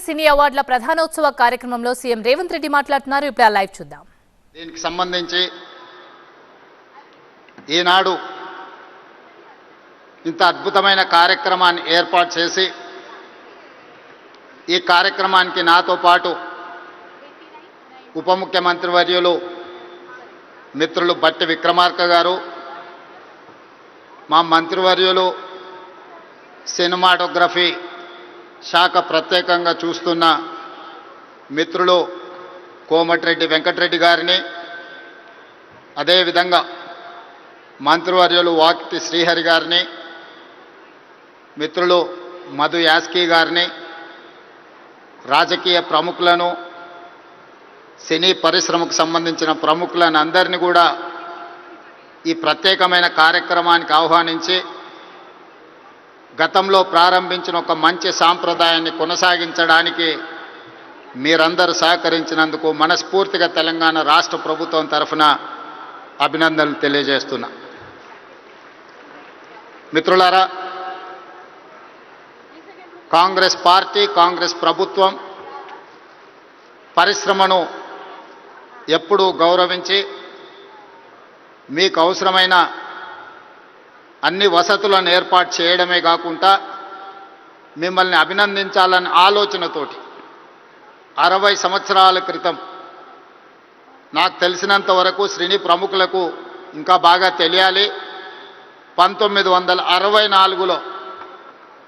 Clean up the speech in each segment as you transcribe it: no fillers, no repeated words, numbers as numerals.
సినీ అవార్డుల ప్రధానోత్సవ కార్యక్రమంలో సీఎం రేవంత్ రెడ్డి మాట్లాడుతున్నారు. ఇప్పుడు లైవ్ చూద్దాం. దీనికి సంబంధించి ఈనాడు ఇంత అద్భుతమైన కార్యక్రమాన్ని ఏర్పాటు చేసి ఈ కార్యక్రమానికి నాతో పాటు ఉప ముఖ్యమంత్రి వర్యులు మిత్రులు బట్టి విక్రమార్క గారు, మా మంత్రివర్యులు సినిమాటోగ్రఫీ శాఖ ప్రత్యేకంగా చూస్తున్న మిత్రులు కోమటిరెడ్డి వెంకటరెడ్డి గారిని, అదేవిధంగా మంత్రివర్యులు వాకిటి శ్రీహరి గారిని, మిత్రులు మధు యాస్కీ గారిని, రాజకీయ ప్రముఖులను, సినీ పరిశ్రమకు సంబంధించిన ప్రముఖులను అందరినీ కూడా ఈ ప్రత్యేకమైన కార్యక్రమానికి ఆహ్వానించి గతంలో ప్రారంభించిన ఒక మంచి సాంప్రదాయాన్ని కొనసాగించడానికి మీరందరూ సహకరించినందుకు మనస్ఫూర్తిగా తెలంగాణ రాష్ట్ర ప్రభుత్వం తరఫున అభినందనలు తెలియజేస్తున్నా. మిత్రులారా, కాంగ్రెస్ పార్టీ, కాంగ్రెస్ ప్రభుత్వం పరిశ్రమను ఎప్పుడూ గౌరవించి మీకు అవసరమైన అన్ని వసతులను ఏర్పాటు చేయడమే కాకుండా మిమ్మల్ని అభినందించాలన్న ఆలోచనతోటి 60 సంవత్సరాల క్రితం నాకు తెలిసినంత వరకు సినీ ప్రముఖులకు ఇంకా బాగా తెలియాలి, 1964లో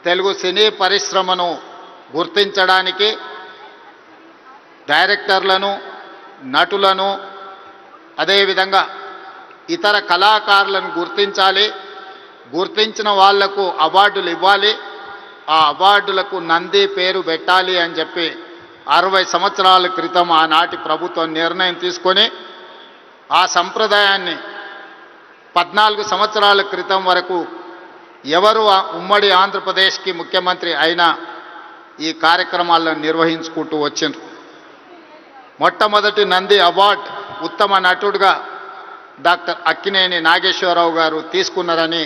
తెలుగు సినీ పరిశ్రమను గుర్తించడానికి డైరెక్టర్లను, నటులను, అదేవిధంగా ఇతర కళాకారులను గుర్తించాలి, గుర్తించిన వాళ్లకు అవార్డులు ఇవ్వాలి, ఆ అవార్డులకు నంది పేరు పెట్టాలి అని చెప్పి 60 సంవత్సరాల క్రితం ఆనాటి ప్రభుత్వం నిర్ణయం తీసుకొని ఆ సంప్రదాయాన్ని 14 సంవత్సరాల క్రితం వరకు ఎవరు ఉమ్మడి ఆంధ్రప్రదేశ్కి ముఖ్యమంత్రి అయినా ఈ కార్యక్రమాలను నిర్వహించుకుంటూ వచ్చిండ్రు. మొట్టమొదటి నంది అవార్డు ఉత్తమ నటుడుగా డాక్టర్ అక్కినేని నాగేశ్వరరావు గారు తీసుకున్నారని,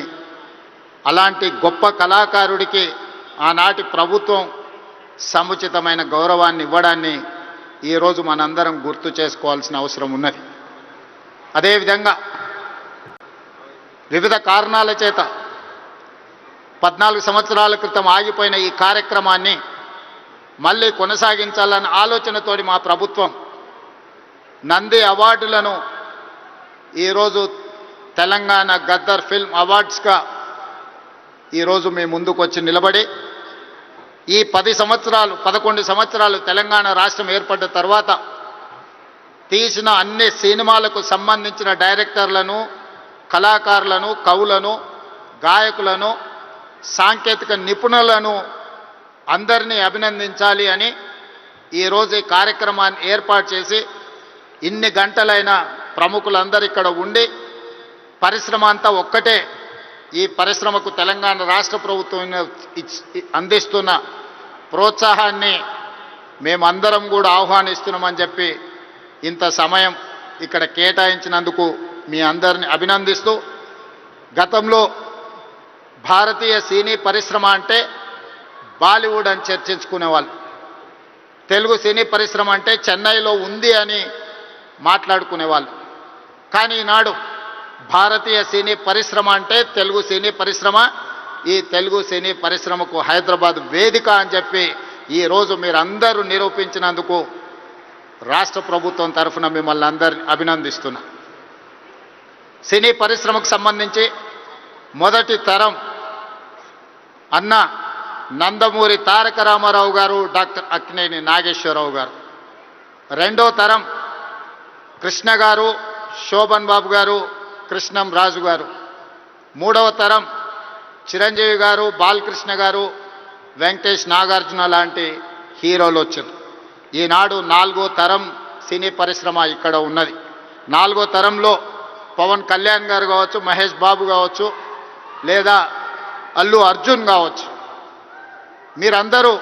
అలాంటి గొప్ప కళాకారుడికి ఆనాటి ప్రభుత్వం సముచితమైన గౌరవాన్ని ఇవ్వడాన్ని ఈరోజు మనందరం గుర్తు చేసుకోవాల్సిన అవసరం ఉన్నది. అదేవిధంగా వివిధ కారణాల చేత 14 సంవత్సరాల క్రితం ఆగిపోయిన ఈ కార్యక్రమాన్ని మళ్ళీ కొనసాగించాలన్న ఆలోచనతోటి మా ప్రభుత్వం నంది అవార్డులను ఈరోజు తెలంగాణ గద్దర్ ఫిల్మ్ అవార్డ్స్గా ఈరోజు మీ ముందుకు వచ్చి నిలబడి ఈ 11 సంవత్సరాలు తెలంగాణ రాష్ట్రం ఏర్పడ్డ తర్వాత తీసిన అన్ని సినిమాలకు సంబంధించిన డైరెక్టర్లను, కళాకారులను, కవులను, గాయకులను, సాంకేతిక నిపుణులను అందరినీ అభినందించాలి అని ఈరోజు ఈ కార్యక్రమాన్ని ఏర్పాటు చేసి ఇన్ని గంటలైన ప్రముఖులందరూ ఇక్కడ ఉండి పరిశ్రమ అంతా ఒక్కటే, ఈ పరిశ్రమకు తెలంగాణ రాష్ట్ర ప్రభుత్వం అందిస్తున్న ప్రోత్సాహాన్ని మేమందరం కూడా ఆహ్వానిస్తున్నామని చెప్పి ఇంత సమయం ఇక్కడ కేటాయించినందుకు మీ అందరిని అభినందిస్తూ, గతంలో భారతీయ సినీ పరిశ్రమ అంటే బాలీవుడ్ అని చర్చించుకునేవాళ్ళు, తెలుగు సినీ పరిశ్రమ అంటే చెన్నైలో ఉంది అని మాట్లాడుకునేవాళ్ళు. కానీ ఈనాడు భారతీయ సినీ పరిశ్రమ అంటే తెలుగు సినీ పరిశ్రమ, ఈ తెలుగు సినీ పరిశ్రమకు హైదరాబాద్ వేదిక అని చెప్పి ఈరోజు మీరందరూ నిరూపించినందుకు రాష్ట్ర ప్రభుత్వం తరఫున మిమ్మల్ని అందరినీ అభినందిస్తున్నా. సినీ పరిశ్రమకు సంబంధించి మొదటి తరం అన్న నందమూరి తారక రామారావు గారు, డాక్టర్ అక్కినేని నాగేశ్వరరావు గారు. రెండో తరం కృష్ణ గారు, శోభన్ బాబు గారు, కృష్ణం రాజు గారు. మూడవ తరం చిరంజీవి గారు, బాలకృష్ణ గారు, వెంకటేష్, నాగార్జున లాంటి హీరోలు వచ్చారు. ఈనాడు 4వ తరం సినీ పరిశ్రమ ఇక్కడ ఉన్నది. 4వ తరంలో పవన్ కళ్యాణ్ గారు కావచ్చు, మహేష్ బాబు కావచ్చు, లేదా అల్లు అర్జున్ కావచ్చు. మీరందరూ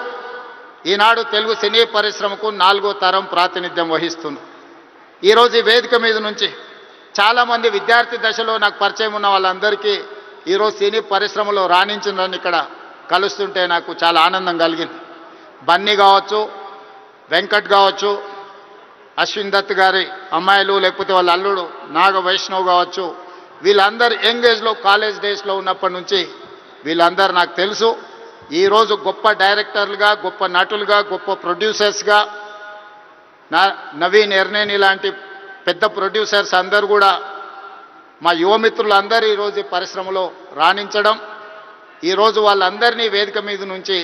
ఈనాడు తెలుగు సినీ పరిశ్రమకు 4వ తరం ప్రాతినిధ్యం వహిస్తున్నారు. ఈరోజు ఈ వేదిక మీద నుంచి చాలామంది విద్యార్థి దశలో నాకు పరిచయం ఉన్న వాళ్ళందరికీ ఈరోజు సినీ పరిశ్రమలో రాణించిందని ఇక్కడ కలుస్తుంటే నాకు చాలా ఆనందం కలిగింది. బన్నీ కావచ్చు, వెంకట్ కావచ్చు, అశ్విన్ దత్ గారి అమ్మాయిలు, లేకపోతే వాళ్ళ అల్లుడు నాగ వైష్ణవ్ కావచ్చు, వీళ్ళందరూ యంగేజ్లో కాలేజ్ డేస్లో ఉన్నప్పటి నుంచి వీళ్ళందరూ నాకు తెలుసు. ఈరోజు గొప్ప డైరెక్టర్లుగా, గొప్ప నటులుగా, గొప్ప ప్రొడ్యూసర్స్గా నవీన్ ఎర్నేని లాంటి పెద్ద ప్రొడ్యూసర్స్ అందరూ కూడా మా యువమిత్రులందరూ ఈరోజు పరిశ్రమలో రాణించడం, ఈరోజు వాళ్ళందరినీ వేదిక మీద నుంచి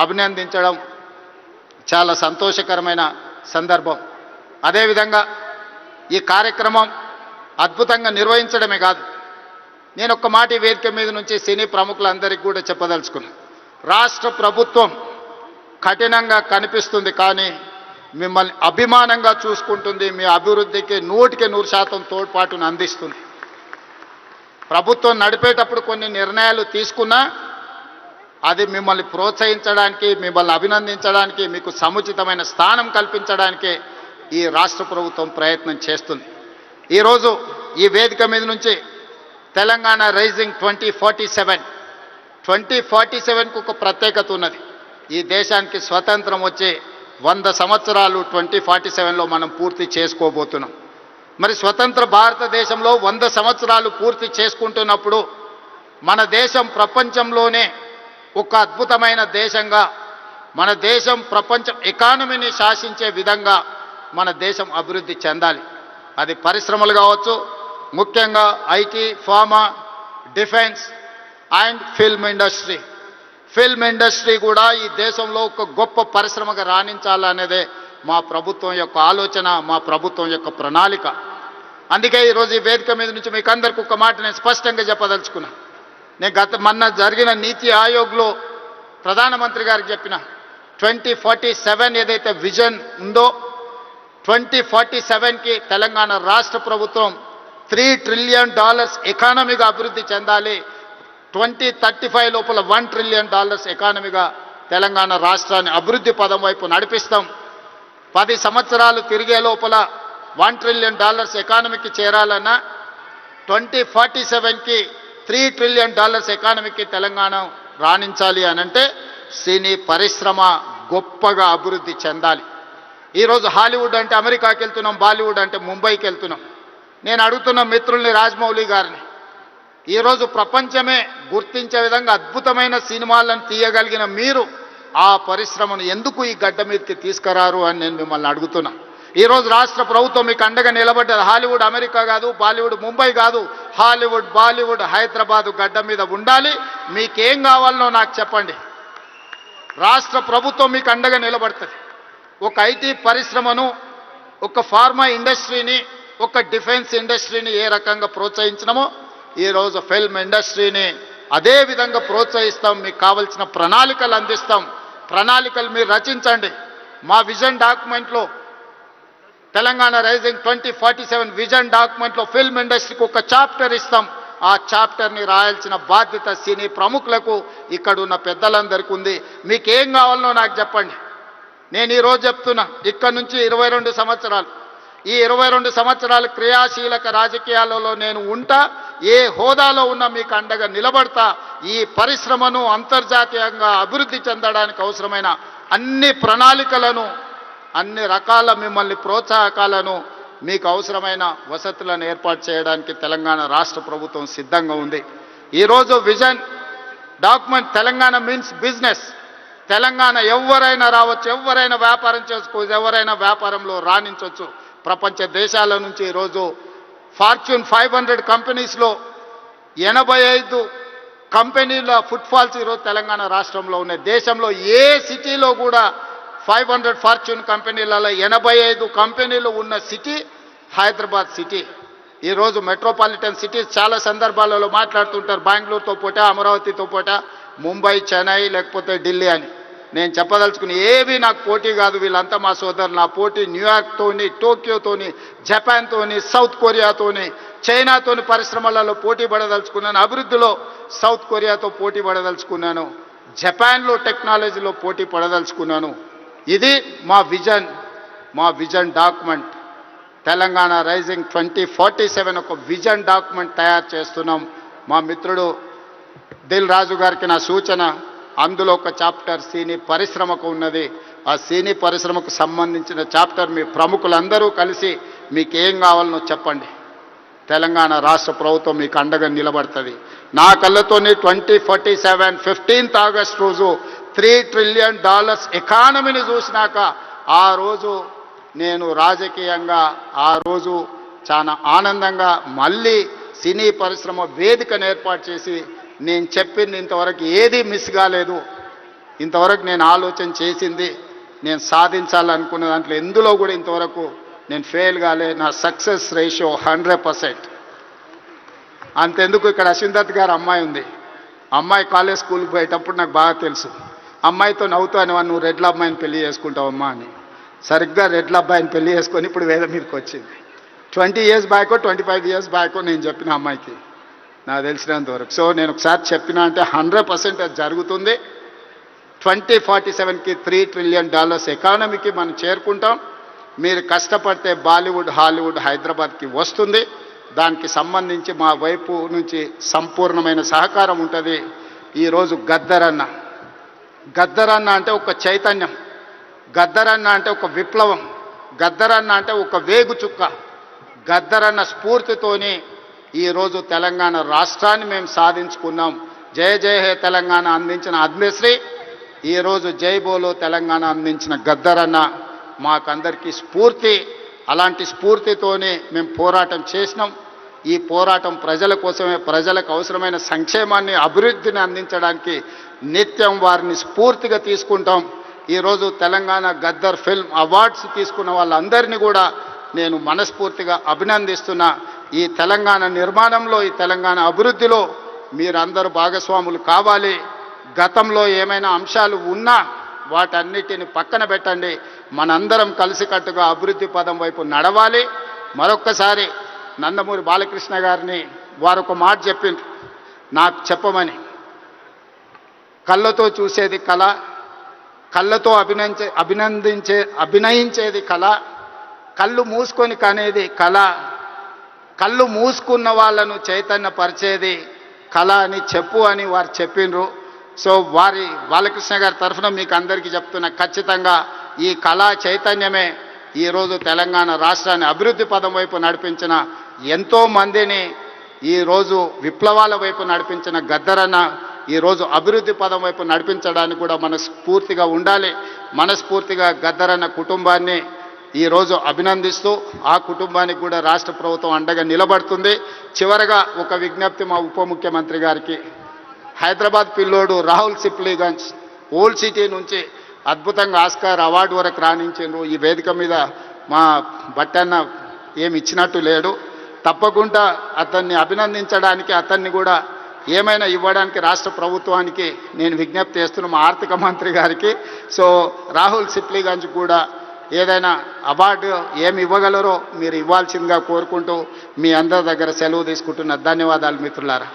అభినందించడం చాలా సంతోషకరమైన సందర్భం. అదేవిధంగా ఈ కార్యక్రమం అద్భుతంగా నిర్వహించడమే కాదు, నేను ఒక్క మాట ఈ వేదిక మీద నుంచి సినీ ప్రముఖులందరికీ కూడా చెప్పదలుచుకున్నాను. రాష్ట్ర ప్రభుత్వం కఠినంగా కనిపిస్తుంది, కానీ మిమ్మల్ని అభిమానంగా చూసుకుంటుంది, మీ అభివృద్ధికి 100% తోడ్పాటును అందిస్తుంది. ప్రభుత్వం నడిపేటప్పుడు కొన్ని నిర్ణయాలు తీసుకున్నా అది మిమ్మల్ని ప్రోత్సహించడానికి, మిమ్మల్ని అభినందించడానికి, మీకు సముచితమైన స్థానం కల్పించడానికి ఈ రాష్ట్ర ప్రభుత్వం ప్రయత్నం చేస్తుంది. ఈరోజు ఈ వేదిక మీద నుంచి తెలంగాణ రైజింగ్ 2047కు ఒక ప్రత్యేకత ఉన్నది. ఈ దేశానికి స్వతంత్రం వచ్చే 100 సంవత్సరాలు 2047లో మనం పూర్తి చేసుకోబోతున్నాం. మరి స్వతంత్ర భారతదేశంలో 100 సంవత్సరాలు పూర్తి చేసుకుంటున్నప్పుడు మన దేశం ప్రపంచంలోనే ఒక అద్భుతమైన దేశంగా, మన దేశం ప్రపంచం ఎకానమీని శాసించే విధంగా మన దేశం అభివృద్ధి చెందాలి. అది పరిశ్రమలు కావచ్చు, ముఖ్యంగా IT, pharma, defence and film industry. Film industry కూడా ఈ దేశంలో ఒక గొప్ప పరిశ్రమగా రాణించాలనేదే మా ప్రభుత్వం యొక్క ఆలోచన, మా ప్రభుత్వం యొక్క ప్రణాళిక. అందుకే ఈరోజు ఈ వేదిక మీద నుంచి మీకు అందరికీ ఒక మాట నేను స్పష్టంగా చెప్పదలుచుకున్నా. నేను మొన్న జరిగిన నీతి ఆయోగ్లో ప్రధానమంత్రి గారికి చెప్పిన 2047 ఏదైతే విజన్ ఉందో 2047కి తెలంగాణ రాష్ట్ర ప్రభుత్వం $3 ట్రిలియన్ ఎకానమీగా అభివృద్ధి చెందాలి. 2035 లోపల $1 ట్రిలియన్ ఎకానమీగా తెలంగాణ రాష్ట్రాన్ని అభివృద్ధి పదం వైపు నడిపిస్తాం. 10 సంవత్సరాలు తిరిగే లోపల $1 ట్రిలియన్ ఎకానమీకి చేరాలన్నా 2047కి $3 ట్రిలియన్ ఎకానమీకి తెలంగాణ రాణించాలి అనంటే సినీ పరిశ్రమ గొప్పగా అభివృద్ధి చెందాలి. ఈరోజు హాలీవుడ్ అంటే అమెరికాకి వెళ్తున్నాం, బాలీవుడ్ అంటే ముంబైకి వెళ్తున్నాం. నేను అడుగుతున్న మిత్రుల్ని, రాజమౌళి గారిని, ఈరోజు ప్రపంచమే గుర్తించే విధంగా అద్భుతమైన సినిమాలను తీయగలిగిన మీరు ఆ పరిశ్రమను ఎందుకు ఈ గడ్డ మీదకి తీసుకురారు అని నేను మిమ్మల్ని అడుగుతున్నా. ఈరోజు రాష్ట్ర ప్రభుత్వం మీకు అండగా నిలబడ్డది. హాలీవుడ్ అమెరికా కాదు, బాలీవుడ్ ముంబై కాదు, హాలీవుడ్ బాలీవుడ్ హైదరాబాదు గడ్డ మీద ఉండాలి. మీకేం కావాలనో నాకు చెప్పండి, రాష్ట్ర ప్రభుత్వం మీకు అండగా నిలబడుతుంది. ఒక ఐటీ పరిశ్రమను, ఒక ఫార్మా ఇండస్ట్రీని, ఒక డిఫెన్స్ ఇండస్ట్రీని ఏ రకంగా ప్రోత్సహించినామో ఈరోజు ఫిల్మ్ ఇండస్ట్రీని అదే విధంగా ప్రోత్సహిస్తాం. మీకు కావాల్సిన ప్రణాళికలు అందిస్తాం. ప్రణాళికలు మీరు రచించండి. మా విజన్ డాక్యుమెంట్లో, తెలంగాణ రైజింగ్ 2047 విజన్ డాక్యుమెంట్లో ఫిల్మ్ ఇండస్ట్రీకి ఒక చాప్టర్ ఇస్తాం. ఆ చాప్టర్ని రాయాల్సిన బాధ్యత సినీ ప్రముఖులకు, ఇక్కడ ఉన్న పెద్దలందరికీ ఉంది. మీకేం కావాలనో నాకు చెప్పండి. నేను ఈరోజు చెప్తున్నా, ఇక్కడ నుంచి 22 సంవత్సరాలు, ఈ 22 సంవత్సరాలు క్రియాశీలక రాజకీయాలలో నేను ఉంటా. ఏ హోదాలో ఉన్నా మీకు అండగా నిలబడతా. ఈ పరిశ్రమను అంతర్జాతీయంగా అభివృద్ధి చెందడానికి అవసరమైన అన్ని ప్రణాళికలను, అన్ని రకాల మిమ్మల్ని ప్రోత్సాహకాలను, మీకు అవసరమైన వసతులను ఏర్పాటు చేయడానికి తెలంగాణ రాష్ట్ర ప్రభుత్వం సిద్ధంగా ఉంది. ఈరోజు vision document Telangana means business. Telangana ఎవరైనా రావచ్చు, ఎవరైనా వ్యాపారం చేసుకోవచ్చు, ఎవరైనా వ్యాపారంలో రాణించవచ్చు. ప్రపంచ దేశాల నుంచి ఈరోజు ఫార్చ్యూన్ 500 కంపెనీస్లో 85 కంపెనీల ఫుట్ఫాల్స్ ఈరోజు తెలంగాణ రాష్ట్రంలో ఉన్నాయి. దేశంలో ఏ సిటీలో కూడా 500 ఫార్చ్యూన్ కంపెనీలలో 85 కంపెనీలు ఉన్న సిటీ హైదరాబాద్ సిటీ. ఈరోజు మెట్రోపాలిటన్ సిటీస్ చాలా సందర్భాలలో మాట్లాడుతుంటారు, బెంగళూరుతో పోటా, అమరావతితో పోటా, ముంబై, చెన్నై, లేకపోతే ఢిల్లీ అని. నేను చెప్పదలుచుకుని ఏవి నాకు పోటీ కాదు. వీళ్ళంతా మా సోదరులు. నా పోటీ న్యూయార్క్తోని, టోక్యోతోని, జపాన్తోని, సౌత్ కొరియాతోని, చైనాతోని పరిశ్రమలలో పోటీ పడదలుచుకున్నాను. అభివృద్ధిలో సౌత్ కొరియాతో పోటీ పడదలుచుకున్నాను. జపాన్లో టెక్నాలజీలో పోటీ పడదలుచుకున్నాను. ఇది మా విజన్ డాక్యుమెంట్. తెలంగాణ రైజింగ్ 2047 ఒక విజన్ డాక్యుమెంట్ తయారు చేస్తున్నాం. మా మిత్రుడు దిల్ రాజు గారికి నా సూచన, అందులో ఒక చాప్టర్ సినీ పరిశ్రమకు ఉన్నది. ఆ సినీ పరిశ్రమకు సంబంధించిన చాప్టర్ మీ ప్రముఖులందరూ కలిసి మీకు ఏం కావాలనో చెప్పండి. తెలంగాణ రాష్ట్ర ప్రభుత్వం మీకు అండగా నిలబడుతుంది. నా కళ్ళతోనే 2047 15th ఆగస్ట్ రోజు $3 trillion ఎకానమీని చూసినాక ఆ రోజు నేను రాజకీయంగా ఆ రోజు చాలా ఆనందంగా మళ్ళీ సినీ పరిశ్రమ వేదికను ఏర్పాటు చేసి నేను చెప్పింది ఇంతవరకు ఏది మిస్ కాలేదు. ఇంతవరకు నేను ఆలోచన చేసింది నేను సాధించాలనుకున్న దాంట్లో ఎందులో కూడా ఇంతవరకు నేను ఫెయిల్ కాలే. నా సక్సెస్ రేషియో 100%. అంతెందుకు, ఇక్కడ అశ్విందత్ గారు అమ్మాయి ఉంది. అమ్మాయి కాలేజ్ స్కూల్కి పోయేటప్పుడు నాకు బాగా తెలుసు. అమ్మాయితో నవ్వుతాను, నువ్వు రెడ్ల అమ్మాయిని పెళ్లి చేసుకుంటావమ్మా అని. సరిగ్గా రెడ్ల అబ్బాయిని పెళ్లి చేసుకొని ఇప్పుడు వేద మీదకి వచ్చింది. 20 years బ్యాకో 25 years బ్యాకో నేను చెప్పిన అమ్మాయికి నాకు తెలిసినంత వరకు. సో నేను ఒకసారి చెప్పిన అంటే 100% అది జరుగుతుంది. 2047కి $3 trillion ఎకానమీకి మనం చేరుకుంటాం. మీరు కష్టపడితే బాలీవుడ్, హాలీవుడ్ హైదరాబాద్కి వస్తుంది. దానికి సంబంధించి మా వైపు నుంచి సంపూర్ణమైన సహకారం ఉంటుంది. ఈరోజు గద్దరన్న అంటే ఒక చైతన్యం, గద్దరన్న అంటే ఒక విప్లవం, గద్దరన్న అంటే ఒక వేగు చుక్క. గద్దరన్న స్ఫూర్తితోని ఈరోజు తెలంగాణ రాష్ట్రాన్ని మేము సాధించుకున్నాం. జయ జయ హే తెలంగాణ అందించిన అద్మశ్రీ, ఈరోజు జై బోలో తెలంగాణ అందించిన గద్దరన్న మాకందరికీ స్ఫూర్తి. అలాంటి స్ఫూర్తితోనే మేము పోరాటం చేసినాం. ఈ పోరాటం ప్రజల కోసమే, ప్రజలకు అవసరమైన సంక్షేమాన్ని, అభివృద్ధిని అందించడానికి నిత్యం వారిని స్ఫూర్తిగా తీసుకుంటాం. ఈరోజు తెలంగాణ గద్దర్ ఫిల్మ్ అవార్డ్స్ తీసుకున్న వాళ్ళందరినీ కూడా నేను మనస్ఫూర్తిగా అభినందిస్తున్నా. ఈ తెలంగాణ నిర్మాణంలో, ఈ తెలంగాణ అభివృద్ధిలో మీరందరూ భాగస్వాములు కావాలి. గతంలో ఏమైనా అంశాలు ఉన్నా వాటన్నిటిని పక్కన పెట్టండి. మనందరం కలిసికట్టుగా అభివృద్ధి పదం వైపు నడవాలి. మరొక్కసారి నందమూరి బాలకృష్ణ గారిని వారు ఒక మాట చెప్పిండ్రు నాకు చెప్పమని. కళ్ళతో చూసేది కళ, కళ్ళతో అభినయించేది కళ, కళ్ళు మూసుకొని కనేది కళ, కళ్ళు మూసుకున్న వాళ్ళను చైతన్యపరిచేది కళ అని చెప్పు అని వారు చెప్పిండ్రు. సో వారి బాలకృష్ణ గారి తరఫున మీకు అందరికీ చెప్తున్నా, ఖచ్చితంగా ఈ కళా చైతన్యమే ఈరోజు తెలంగాణ రాష్ట్రాన్ని అభివృద్ధి పదం వైపు నడిపించిన ఎంతోమందిని, ఈరోజు విప్లవాల వైపు నడిపించిన గద్దరన్న ఈరోజు అభివృద్ధి పదం వైపు నడిపించడానికి కూడా మనస్ఫూర్తిగా ఉండాలి. మనస్ఫూర్తిగా గద్దరన్న కుటుంబాన్ని ఈరోజు అభినందిస్తూ ఆ కుటుంబానికి కూడా రాష్ట్ర ప్రభుత్వం అండగా నిలబడుతుంది. చివరగా ఒక విజ్ఞప్తి మా ఉప ముఖ్యమంత్రి గారికి. హైదరాబాద్ పిల్లోడు రాహుల్ సిప్లీగంజ్ ఓల్డ్ సిటీ నుంచి అద్భుతంగా ఆస్కార్ అవార్డు వరకు రాణించిండ్రు. ఈ వేదిక మీద మా బట్టన్న ఏమి ఇచ్చినట్టు లేడు. తప్పకుండా అతన్ని అభినందించడానికి, అతన్ని కూడా ఏమైనా ఇవ్వడానికి రాష్ట్ర ప్రభుత్వానికి నేను విజ్ఞప్తి చేస్తున్నాను, మా ఆర్థిక మంత్రి గారికి. సో రాహుల్ సిప్లీగంజ్ కూడా ఏదైనా అవార్డు ఏమి ఇవ్వగలరో మీరు ఇవ్వాల్సిందిగా కోరుకుంటూ మీ అందరి దగ్గర సెలవు తీసుకుంటున్న ధన్యవాదాలు మిత్రులారా.